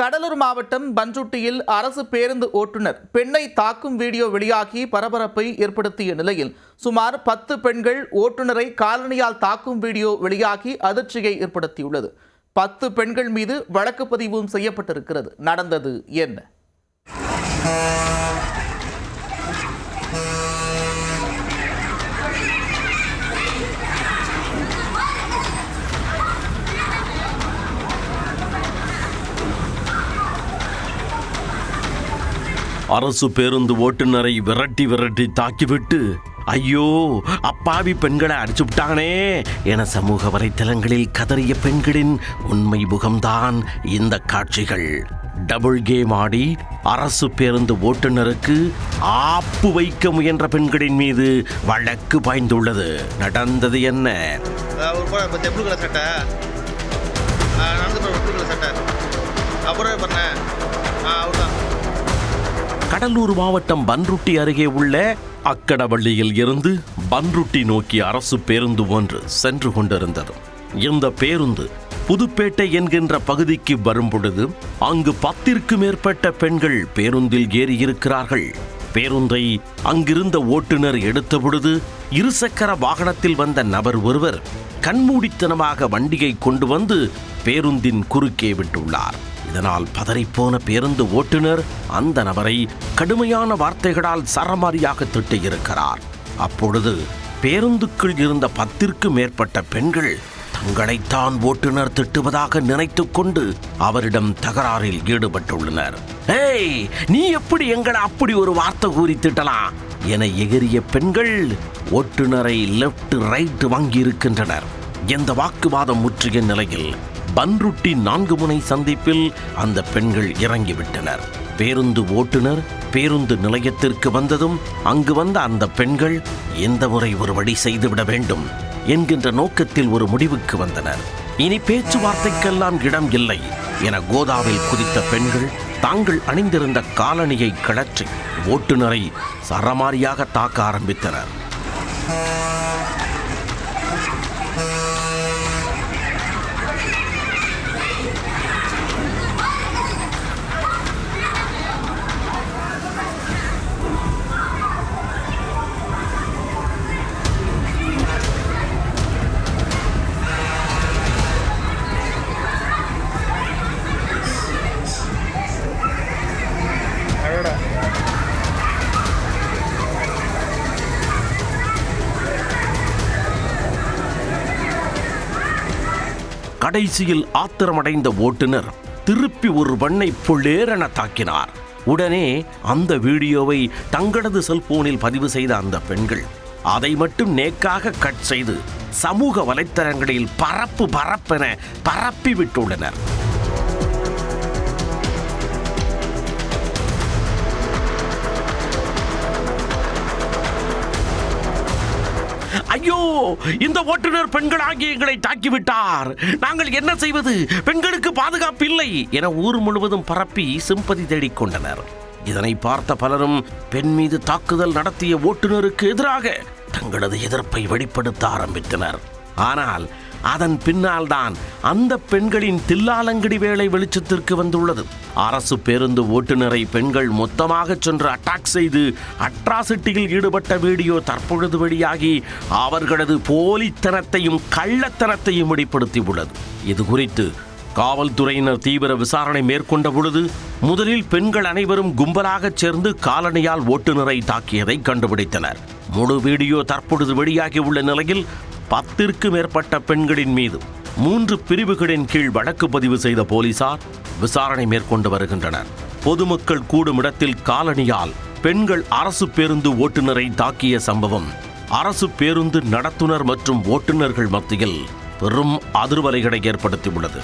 கடலூர் மாவட்டம் பண்ருட்டியில் அரசு பேருந்து ஓட்டுநர் பெண்ணை தாக்கும் வீடியோ வெளியாகி பரபரப்பை ஏற்படுத்திய நிலையில் சுமார் 10 பெண்கள் ஓட்டுநரை காலணியால் தாக்கும் வீடியோ வெளியாகி அதிர்ச்சியை ஏற்படுத்தியுள்ளது. 10 பெண்கள் மீது வழக்கு பதிவும் செய்யப்பட்டிருக்கிறது. நடந்தது என்ன? அரசு பேருந்து ஓட்டுநரை விரட்டி தாக்கிவிட்டு ஐயோ அப்பாவி பெண்களை அடிச்சு விட்டானே என சமூக வலைத்தளங்களில் கதறிய பெண்களின் உண்மை முகம்தான் இந்த காட்சிகள். டபுள் கேம் ஆடி அரசு பேருந்து ஓட்டுநருக்கு ஆப்பு வைக்க முயன்ற பெண்களின் மீது வழக்கு பாய்ந்துள்ளது. நடந்தது என்ன? கடலூர் மாவட்டம் பண்ருட்டி அருகே உள்ள அக்கடவள்ளியில் இருந்து பண்ருட்டி நோக்கி அரசு பேருந்து ஒன்று சென்று கொண்டிருந்தது. இந்த பேருந்து புதுப்பேட்டை என்கின்ற பகுதிக்கு வரும் பொழுது அங்கு 10ற்கு மேற்பட்ட பெண்கள் பேருந்தில் ஏறி இருக்கிறார்கள். பேருந்தை அங்கிருந்த ஓட்டுநர் எடுத்த பொழுது இருசக்கர வாகனத்தில் வந்த நபர் ஒருவர் கண்மூடித்தனமாக வண்டியை கொண்டு வந்து பேருந்தின் குறுக்கே விட்டுள்ளார். இதனால் பதறிப்போன பேருந்து ஓட்டுநர் அந்த நபரை கடுமையான வார்த்தைகளால் சரமாரியாக திட்டியிருக்கிறார். அப்பொழுது பேருந்துக்குள் இருந்த 10ற்கு மேற்பட்ட பெண்கள் தங்களைத்தான் ஓட்டுநர் திட்டுவதாக நினைத்து கொண்டு அவரிடம் தகராறில் ஈடுபட்டுள்ளனர். ஏய், நீ எப்படி எங்களை அப்படி ஒரு வார்த்தை கூறி திட்டலாம் என எகிரிய பெண்கள் ஓட்டுநரை லெப்ட் ரைட் வாங்கியிருக்கின்றனர். இந்த வாக்குவாதம் முற்றிய நிலையில் பண்ருட்டி 4 முனை சந்திப்பில் அந்த பெண்கள் இறங்கிவிட்டனர். பேருந்து ஓட்டுநர் பேருந்து நிலையத்திற்கு வந்ததும் அங்கு வந்த அந்த பெண்கள் இந்த முறை ஒரு வழி செய்துவிட வேண்டும் என்கின்ற நோக்கத்தில் ஒரு முடிவுக்கு வந்தனர். இனி பேச்சுவார்த்தைக்கெல்லாம் இடம் இல்லை என கோதாவில் குதித்த பெண்கள் தாங்கள் அணிந்திருந்த காலணியை கழற்றி ஓட்டுநரை சரமாரியாக தாக்க ஆரம்பித்தனர். கடைசியில் ஆத்திரமடைந்த ஓட்டுநர் திருப்பி ஒரு பெண்ணை பொள்ளேரென தாக்கினார். உடனே அந்த வீடியோவை தங்களது செல்போனில் பதிவு செய்த அந்த பெண்கள் அதை மட்டும் நேக்காக கட் செய்து சமூக வலைத்தளங்களில் பரப்பென பரப்பி விட்டுள்ளனர். ஐயோ, இந்த ஓட்டுநர் பெண்களாகிய எங்களை தாக்கிவிட்டார், நாங்கள் என்ன செய்வது, பெண்களுக்கு பாதுகாப்பு இல்லை என ஊர் முழுவதும் பரப்பி சிம்பதி தேடிக்கொண்டனர். இதனை பார்த்த பலரும் பெண் மீது தாக்குதல் நடத்திய ஓட்டுநருக்கு எதிராக தங்களது எதிர்ப்பை வெளிப்படுத்த ஆரம்பித்தனர். ஆனால் அதன் பின்னால் தான் அந்த பெண்களின் தில்லாலங்கடி வேலை வெளிச்சத்திற்கு வந்துள்ளது. அரசு பேருந்து ஓட்டுநரை பெண்கள் மொத்தமாக சென்று அட்டாக் செய்து அட்ராசிட்டியில் ஈடுபட்ட வீடியோ தற்பொழுது வெளியாகி அவர்களது போலித்தனத்தையும் கள்ளத்தனத்தையும் வெளிப்படுத்தி உள்ளது. இது குறித்து காவல்துறையினர் தீவிர விசாரணை மேற்கொண்ட பொழுது முதலில் பெண்கள் அனைவரும் கும்பலாக சேர்ந்து காலணியால் ஓட்டுநரை தாக்கியதை கண்டுபிடித்தனர். முழு வீடியோ தற்பொழுது வெளியாகி உள்ள நிலையில் 10ற்கு மேற்பட்ட பெண்களின் மீது 3 பிரிவுகளின் கீழ் வழக்கு பதிவு செய்த போலீசார் விசாரணை மேற்கொண்டு வருகின்றனர். பொதுமக்கள் கூடும் இடத்தில் காலணியால் பெண்கள் அரசு பேருந்து ஓட்டுநரை தாக்கிய சம்பவம் அரசு பேருந்து நடத்துனர் மற்றும் ஓட்டுநர்கள் மத்தியில் பெரும் அதிர்வலைகளை ஏற்படுத்தியுள்ளது.